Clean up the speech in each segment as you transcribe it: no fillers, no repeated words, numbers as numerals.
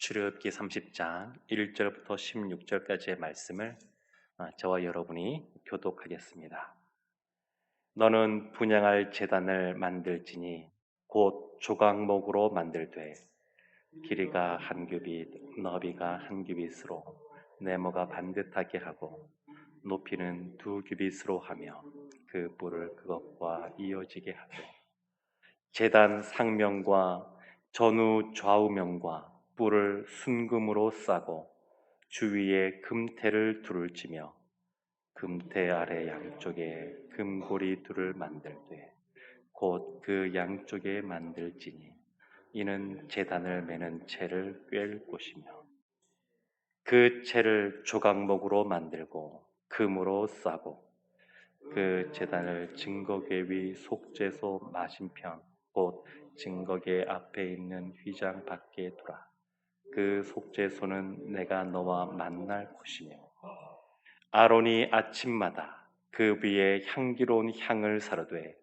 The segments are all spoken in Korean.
출애굽기 30장 1절부터 16절까지의 말씀을 저와 여러분이 교독하겠습니다. 너는 분향할 제단을 만들지니 곧 조각목으로 만들되 길이가 한 규빗, 너비가 한 규빗으로 네모가 반듯하게 하고 높이는 2규빗으로 하며 그 뿔을 그것과 이어지게 하되 제단 상면과 전후 좌우면과 뿔을 순금으로 싸고 주위에 금테를 둘을 치며 금테 아래 양쪽에 금고리 둘을 만들되 곧 그 양쪽에 만들지니 이는 제단을 매는 채를 꿰을 곳이며 그 채를 조각목으로 만들고 금으로 싸고 그 제단을 증거궤 위 속죄소 맞은편 곧 증거궤 앞에 있는 휘장 밖에 두라. 그 속죄소는 내가 너와 만날 곳이며 아론이 아침마다 그 위에 향기로운 향을 사르되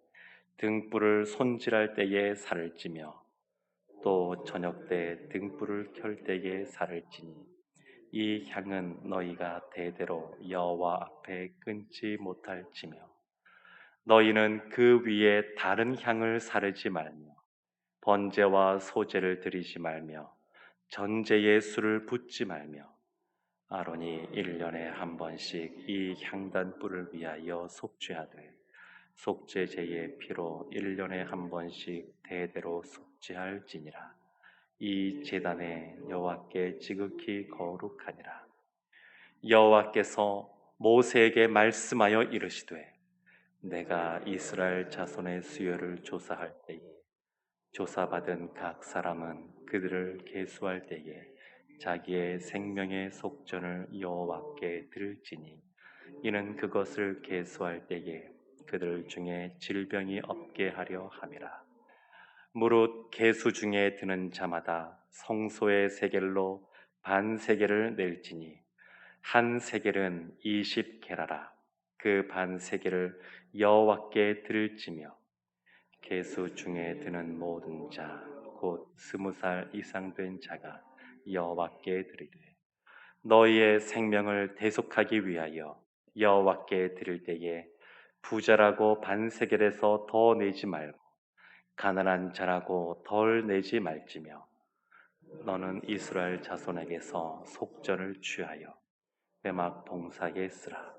등불을 손질할 때에 살을 찌며 또 저녁 때 등불을 켤 때에 살을 찌니 이 향은 너희가 대대로 여호와 앞에 끊지 못할지며 너희는 그 위에 다른 향을 사르지 말며 번제와 소제를 드리지 말며 전제의 술을 붓지 말며 아론이 1년에 한 번씩 이 향단불을 위하여 속죄하되 속죄제의 피로 1년에 한 번씩 대대로 속죄할지니라. 이 제단에 여호와께 지극히 거룩하니라. 여호와께서 모세에게 말씀하여 이르시되 내가 이스라엘 자손의 수요를 조사할 때에 조사받은 각 사람은 그들을 계수할 때에 자기의 생명의 속전을 여호와께 들을지니 이는 그것을 계수할 때에 그들 중에 질병이 없게 하려 함이라. 무릇 계수 중에 드는 자마다 성소의 세겔로 반 세겔을 낼지니 한 세겔은 20게라라. 그 반 세겔을 여호와께 드릴지며 계수 중에 드는 모든 자 곧 20살 이상 된 자가 여호와께 드리되 너희의 생명을 대속하기 위하여 여호와께 드릴 때에 부자라고 반 세겔에서 더 내지 말고 가난한 자라고 덜 내지 말지며 너는 이스라엘 자손에게서 속전을 취하여 회막 봉사에 쓰라.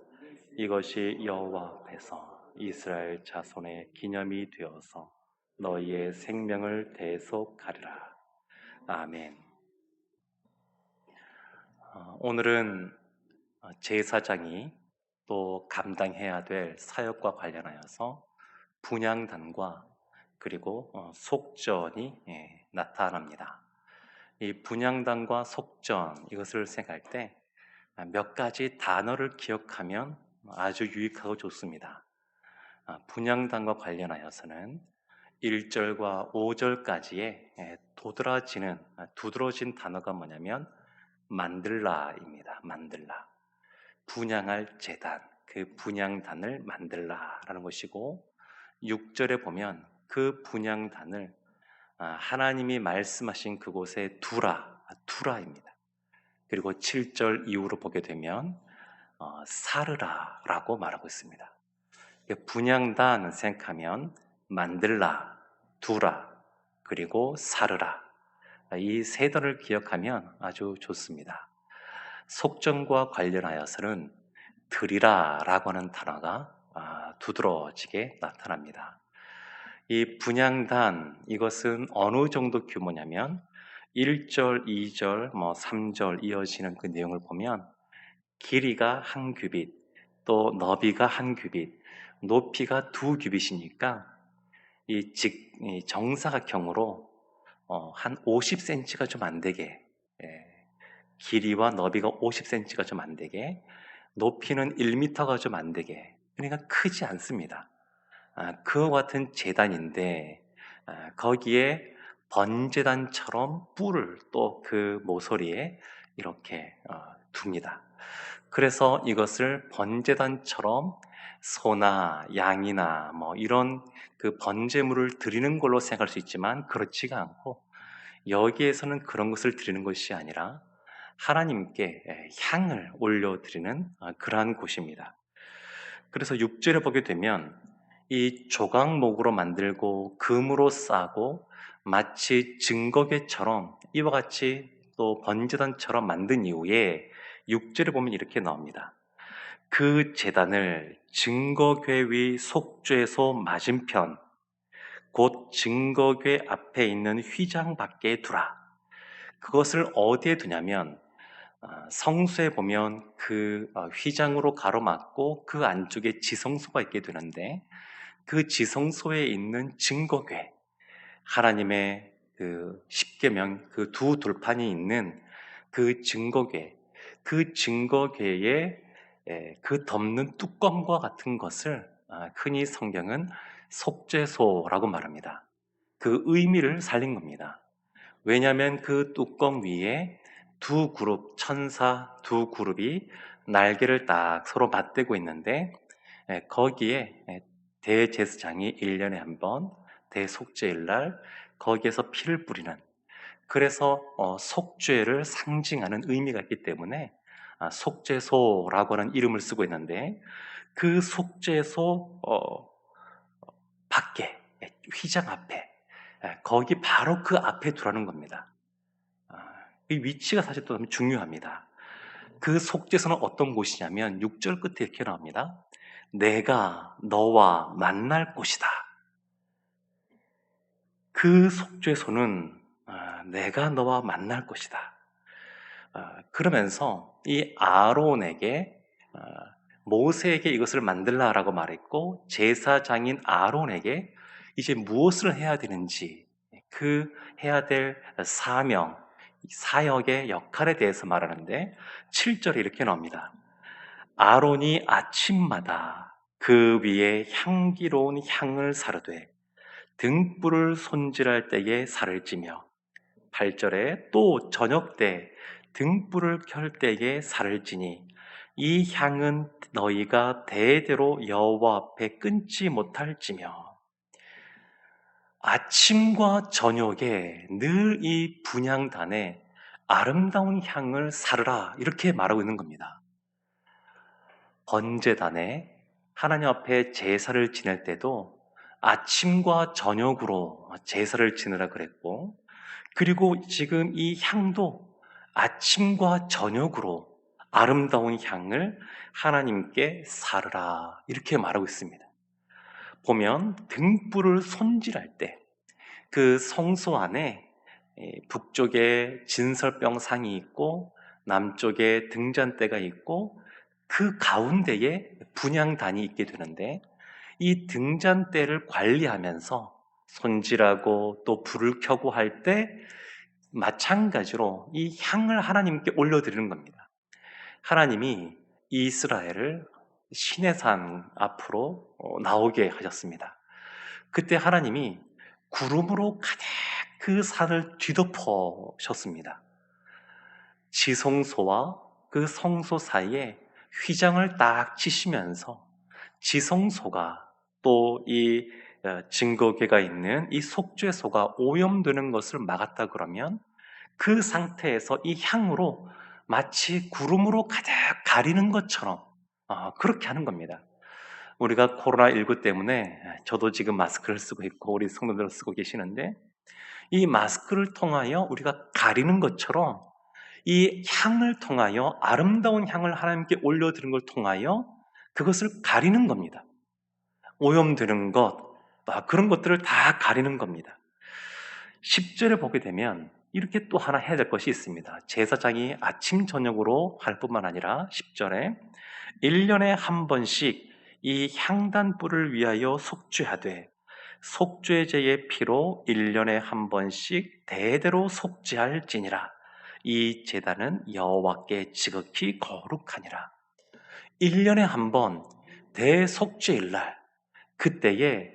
이것이 여호와 앞에서 이스라엘 자손의 기념이 되어서 너희의 생명을 대속하리라. 아멘. 오늘은 제사장이 또 감당해야 될 사역과 관련하여서 분향단과 그리고 속전이 나타납니다. 이 분향단과 속전 이것을 생각할 때 몇 가지 단어를 기억하면 아주 유익하고 좋습니다. 분향단과 관련하여서는 1절과 5절까지의 두드러진 단어가 뭐냐면 만들라입니다. 만들라. 분향할 제단, 그 분향단을 만들라라는 것이고 6절에 보면 그 분향단을 하나님이 말씀하신 그곳에 두라입니다. 그리고 7절 이후로 보게 되면 사르라라고 말하고 있습니다. 분향단 생각하면 만들라, 두라, 그리고 사르라 이 세 단어를 기억하면 아주 좋습니다. 속전과 관련하여서는 드리라라고 하는 단어가 두드러지게 나타납니다. 이 분향단 이것은 어느 정도 규모냐면 1절, 2절, 3절 이어지는 그 내용을 보면 길이가 한 규빗, 또 너비가 한 규빗, 높이가 2규빗이니까 이 정사각형으로 한 50cm가 좀 안 되게 길이와 너비가 50cm가 좀 안 되게 높이는 1m가 좀 안 되게 그러니까 크지 않습니다. 그와 같은 제단인데 거기에 번제단처럼 뿔을 또 그 모서리에 이렇게 둡니다. 그래서 이것을 번제단처럼 소나 양이나 이런 그 번제물을 드리는 걸로 생각할 수 있지만 그렇지가 않고 여기에서는 그런 것을 드리는 것이 아니라 하나님께 향을 올려드리는 그러한 곳입니다. 그래서 6절에 보게 되면 이 조각목으로 만들고 금으로 싸고 마치 증거궤처럼 이와 같이 또 번제단처럼 만든 이후에 6절에 보면 이렇게 나옵니다. 그 제단을 증거궤 위 속죄소 맞은편 곧 증거궤 앞에 있는 휘장 밖에 두라. 그것을 어디에 두냐면 성수에 보면 그 휘장으로 가로막고 그 안쪽에 지성소가 있게 되는데 그 지성소에 있는 증거궤, 하나님의 그 십계명 그 두 돌판이 있는 그 증거궤, 그 증거궤에 그 덮는 뚜껑과 같은 것을 흔히 성경은 속죄소라고 말합니다. 그 의미를 살린 겁니다. 왜냐하면 그 뚜껑 위에 두 그룹, 천사 두 그룹이 날개를 딱 서로 맞대고 있는데 거기에 대제사장이 1년에 한 번 대속죄일날 거기에서 피를 뿌리는, 그래서 속죄를 상징하는 의미가 있기 때문에 속죄소라고 하는 이름을 쓰고 있는데 그 속죄소 밖에 휘장 앞에 거기 바로 그 앞에 두라는 겁니다. 이 위치가 사실 또 중요합니다. 그 속죄소는 어떤 곳이냐면 6절 끝에 이렇게 나옵니다. 내가 너와 만날 곳이다. 그 속죄소는 내가 너와 만날 곳이다. 그러면서 이 아론에게 모세에게 이것을 만들라라고 말했고 제사장인 아론에게 이제 무엇을 해야 되는지 그 해야 될 사명, 사역의 역할에 대해서 말하는데 7절에 이렇게 나옵니다. 아론이 아침마다 그 위에 향기로운 향을 사르되 등불을 손질할 때에 살을 찌며 8절에 또 저녁 때 등불을 켤 때에 살을 찌니 이 향은 너희가 대대로 여호와 앞에 끊지 못할지며. 아침과 저녁에 늘 이 분향단에 아름다운 향을 사르라 이렇게 말하고 있는 겁니다. 번제단에 하나님 앞에 제사를 지낼 때도 아침과 저녁으로 제사를 지내라 그랬고, 그리고 지금 이 향도 아침과 저녁으로 아름다운 향을 하나님께 사르라 이렇게 말하고 있습니다. 보면 등불을 손질할 때 그 성소 안에 북쪽에 진설병상이 있고 남쪽에 등잔대가 있고 그 가운데에 분향단이 있게 되는데 이 등잔대를 관리하면서 손질하고 또 불을 켜고 할 때 마찬가지로 이 향을 하나님께 올려드리는 겁니다. 하나님이 이스라엘을 시내산 앞으로 나오게 하셨습니다. 그때 하나님이 구름으로 가득 그 산을 뒤덮으셨습니다. 지성소와 그 성소 사이에 휘장을 딱 치시면서 지성소가 또 이 증거궤가 있는 이 속죄소가 오염되는 것을 막았다 그러면 그 상태에서 이 향으로 마치 구름으로 가득 가리는 것처럼 그렇게 하는 겁니다. 우리가 코로나19 때문에 저도 지금 마스크를 쓰고 있고 우리 성도들 쓰고 계시는데 이 마스크를 통하여 우리가 가리는 것처럼 이 향을 통하여 아름다운 향을 하나님께 올려드리는 걸 통하여 그것을 가리는 겁니다. 오염되는 것, 그런 것들을 다 가리는 겁니다. 10절에 보게 되면 이렇게 또 하나 해야 될 것이 있습니다. 제사장이 아침 저녁으로 할 뿐만 아니라 10절에 1년에 한 번씩 이 향단불을 위하여 속죄하되 속죄제의 피로 1년에 한 번씩 대대로 속죄할지니라. 이 제단은 여호와께 지극히 거룩하니라. 1년에 한 번 대속죄일날 그때에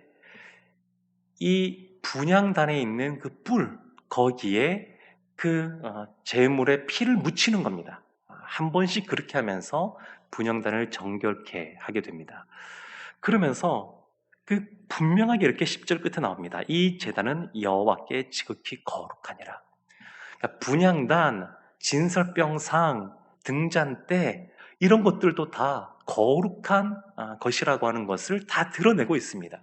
이 분향단에 있는 그 뿔 거기에 그 제물의 피를 묻히는 겁니다. 한 번씩 그렇게 하면서 분향단을 정결케 하게 됩니다. 그러면서 그 분명하게 이렇게 10절 끝에 나옵니다. 이 제단은 여호와께 지극히 거룩하니라. 분향단, 진설병상, 등잔대 이런 것들도 다 거룩한 것이라고 하는 것을 다 드러내고 있습니다.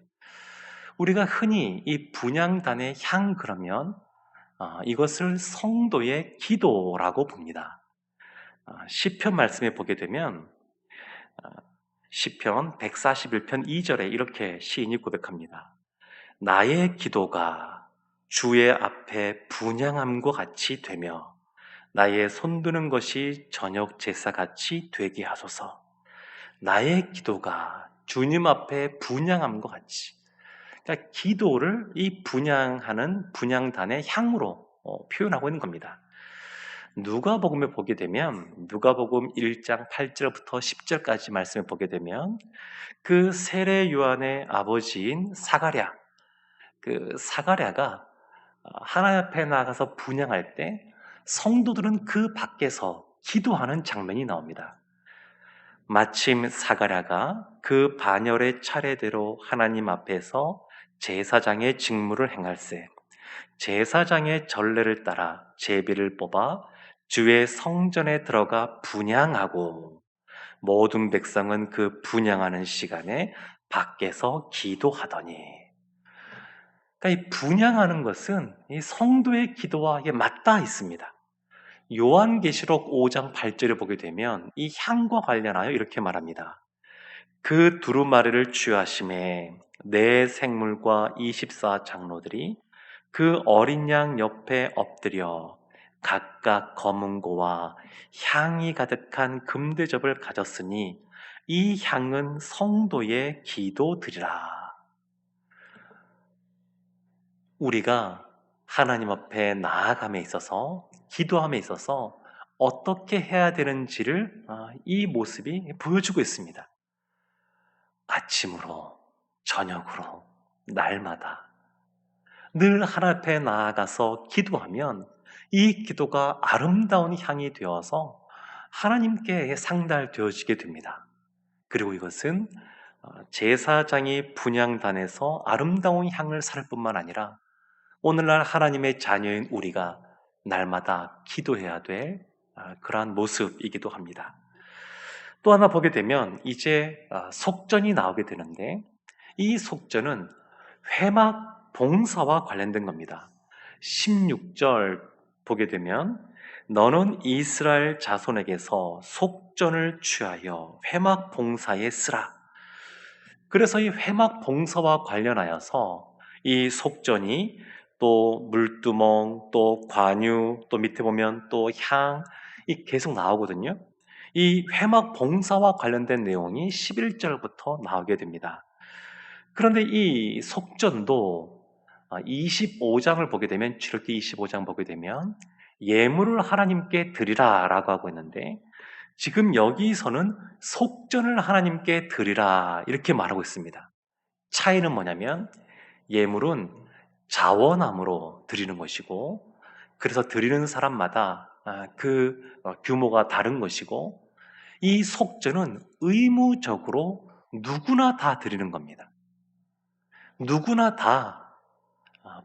우리가 흔히 이 분향단의 향 그러면 이것을 성도의 기도라고 봅니다. 시편 말씀에 보게 되면 시편 141편 2절에 이렇게 시인이 고백합니다. 나의 기도가 주의 앞에 분향함과 같이 되며 나의 손드는 것이 저녁 제사같이 되게 하소서. 나의 기도가 주님 앞에 분향함과 같이. 그러니까 기도를 이 분향하는 분향단의 향으로 표현하고 있는 겁니다. 누가복음에 보게 되면 누가복음 1장 8절부터 10절까지 말씀을 보게 되면 그 세례 요한의 아버지인 사가랴, 그 사가랴가 하나님 앞에 나가서 분향할 때 성도들은 그 밖에서 기도하는 장면이 나옵니다. 마침 사가랴가 그 반열의 차례대로 하나님 앞에서 제사장의 직무를 행할세 제사장의 전례를 따라 제비를 뽑아 주의 성전에 들어가 분향하고 모든 백성은 그 분향하는 시간에 밖에서 기도하더니. 그러니까 이 분향하는 것은 이 성도의 기도와 이게 맞닿아 있습니다. 요한계시록 5장 8절을 보게 되면 이 향과 관련하여 이렇게 말합니다. 그 두루마리를 취하심에 네 생물과 24 장로들이 그 어린 양 옆에 엎드려 각각 검은고와 향이 가득한 금대접을 가졌으니 이 향은 성도의 기도드리라. 우리가 하나님 앞에 나아감에 있어서 기도함에 있어서 어떻게 해야 되는지를 이 모습이 보여주고 있습니다. 아침으로, 저녁으로, 날마다 늘 하나님 앞에 나아가서 기도하면 이 기도가 아름다운 향이 되어서 하나님께 상달되어지게 됩니다. 그리고 이것은 제사장이 분향단에서 아름다운 향을 살 뿐만 아니라 오늘날 하나님의 자녀인 우리가 날마다 기도해야 될 그러한 모습이기도 합니다. 또 하나 보게 되면 이제 속전이 나오게 되는데 이 속전은 회막 봉사와 관련된 겁니다. 16절 보게 되면 너는 이스라엘 자손에게서 속전을 취하여 회막 봉사에 쓰라. 그래서 이 회막 봉사와 관련하여서 이 속전이 또 물두멍, 또 관유, 또 밑에 보면 또 향, 이 계속 나오거든요. 이 회막 봉사와 관련된 내용이 11절부터 나오게 됩니다. 그런데 이 속전도 25장을 보게 되면 출애굽기 25장 보게 되면 예물을 하나님께 드리라 라고 하고 있는데 지금 여기서는 속전을 하나님께 드리라 이렇게 말하고 있습니다. 차이는 뭐냐면 예물은 자원함으로 드리는 것이고 그래서 드리는 사람마다 그 규모가 다른 것이고 이 속전은 의무적으로 누구나 다 드리는 겁니다. 누구나 다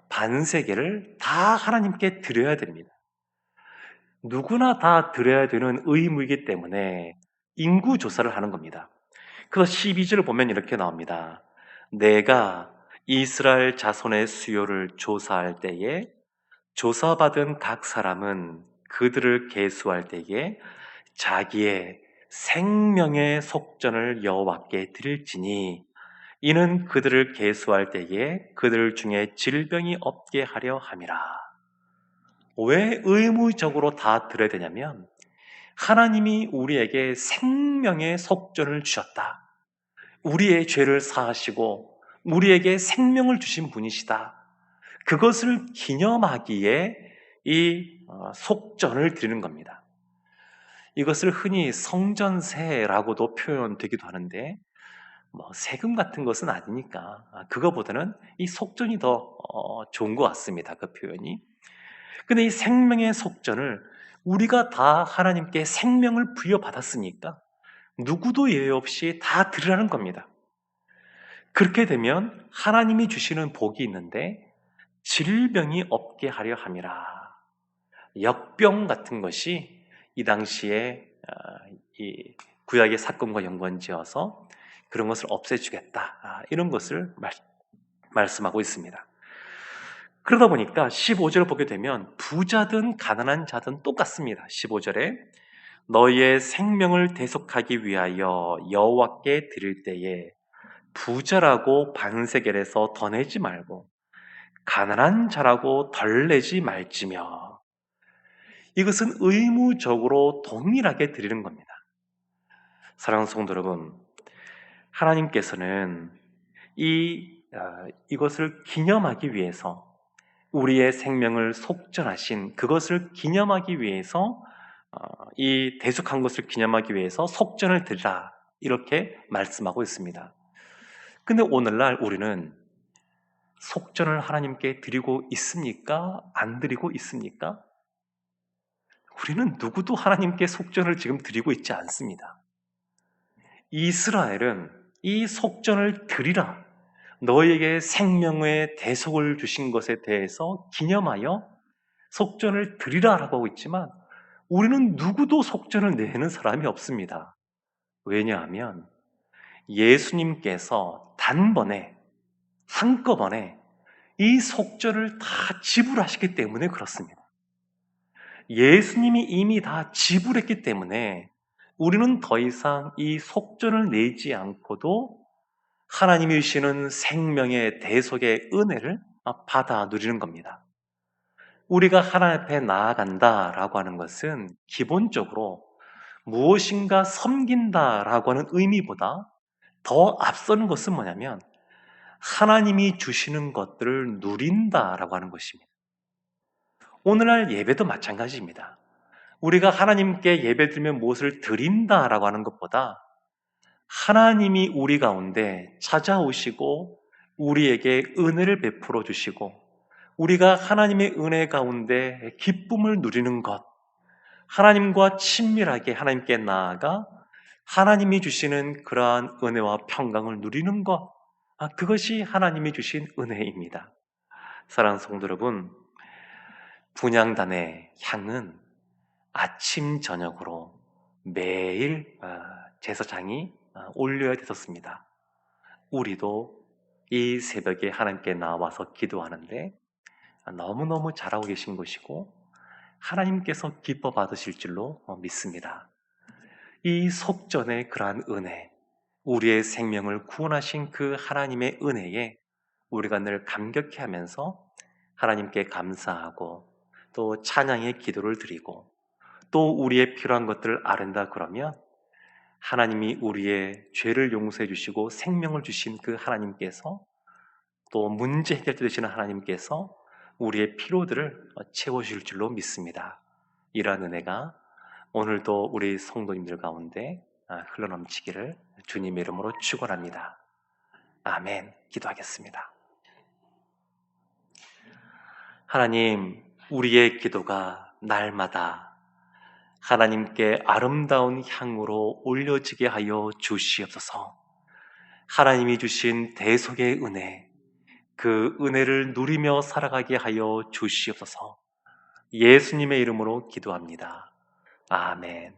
반세계를 다 하나님께 드려야 됩니다. 누구나 다 드려야 되는 의무이기 때문에 인구 조사를 하는 겁니다. 그래서 12절을 보면 이렇게 나옵니다. 내가 이스라엘 자손의 수요를 조사할 때에 조사받은 각 사람은 그들을 계수할 때에 자기의 생명의 속전을 여호와께 드릴지니 이는 그들을 계수할 때에 그들 중에 질병이 없게 하려 함이라. 왜 의무적으로 다 드려야 되냐면 하나님이 우리에게 생명의 속전을 주셨다. 우리의 죄를 사하시고 우리에게 생명을 주신 분이시다. 그것을 기념하기에 이 속전을 드리는 겁니다. 이것을 흔히 성전세라고도 표현되기도 하는데 세금 같은 것은 아니니까 그거보다는 이 속전이 더 좋은 것 같습니다. 그 표현이. 근데 이 생명의 속전을 우리가 다 하나님께 생명을 부여받았으니까 누구도 예외 없이 다 드리라는 겁니다. 그렇게 되면 하나님이 주시는 복이 있는데 질병이 없게 하려 함이라. 역병 같은 것이 이 당시에 이 구약의 사건과 연관지어서 그런 것을 없애주겠다. 이런 것을 말씀하고 있습니다. 그러다 보니까 15절을 보게 되면 부자든 가난한 자든 똑같습니다. 15절에 너희의 생명을 대속하기 위하여 여호와께 드릴 때에 부자라고 반세겔에서 더 내지 말고 가난한 자라고 덜 내지 말지며, 이것은 의무적으로 동일하게 드리는 겁니다. 사랑하는 성도 여러분, 하나님께서는 이것을 기념하기 위해서, 우리의 생명을 속전하신 그것을 기념하기 위해서, 이 대속한 것을 기념하기 위해서 속전을 드리라, 이렇게 말씀하고 있습니다. 근데 오늘날 우리는 속전을 하나님께 드리고 있습니까? 안 드리고 있습니까? 우리는 누구도 하나님께 속전을 지금 드리고 있지 않습니다. 이스라엘은 이 속전을 드리라, 너에게 생명의 대속을 주신 것에 대해서 기념하여 속전을 드리라라고 하고 있지만, 우리는 누구도 속전을 내는 사람이 없습니다. 왜냐하면 예수님께서 단번에, 한꺼번에 이 속전을 다 지불하시기 때문에 그렇습니다. 예수님이 이미 다 지불했기 때문에 우리는 더 이상 이 속전을 내지 않고도 하나님이 주시는 생명의 대속의 은혜를 받아 누리는 겁니다. 우리가 하나님 앞에 나아간다라고 하는 것은 기본적으로 무엇인가 섬긴다라고 하는 의미보다 더 앞서는 것은 뭐냐면 하나님이 주시는 것들을 누린다라고 하는 것입니다. 오늘날 예배도 마찬가지입니다. 우리가 하나님께 예배드리면 무엇을 드린다라고 하는 것보다 하나님이 우리 가운데 찾아오시고 우리에게 은혜를 베풀어 주시고 우리가 하나님의 은혜 가운데 기쁨을 누리는 것, 하나님과 친밀하게 하나님께 나아가 하나님이 주시는 그러한 은혜와 평강을 누리는 것, 그것이 하나님이 주신 은혜입니다. 사랑하는 성도 여러분, 분향단의 향은 아침 저녁으로 매일 제사장이 올려야 되었습니다. 우리도 이 새벽에 하나님께 나와서 기도하는데 너무너무 잘하고 계신 것이고 하나님께서 기뻐 받으실 줄로 믿습니다. 이 속전의 그러한 은혜, 우리의 생명을 구원하신 그 하나님의 은혜에 우리가 늘 감격해 하면서 하나님께 감사하고 또 찬양의 기도를 드리고 또 우리의 필요한 것들을 아른다 그러면 하나님이 우리의 죄를 용서해 주시고 생명을 주신 그 하나님께서, 또 문제 해결자 되시는 하나님께서 우리의 필요들을 채워주실 줄로 믿습니다. 이러한 은혜가 오늘도 우리 성도님들 가운데 흘러넘치기를 주님의 이름으로 축원합니다. 아멘. 기도하겠습니다. 하나님, 우리의 기도가 날마다 하나님께 아름다운 향으로 올려지게 하여 주시옵소서. 하나님이 주신 대속의 은혜, 그 은혜를 누리며 살아가게 하여 주시옵소서. 예수님의 이름으로 기도합니다. 아멘.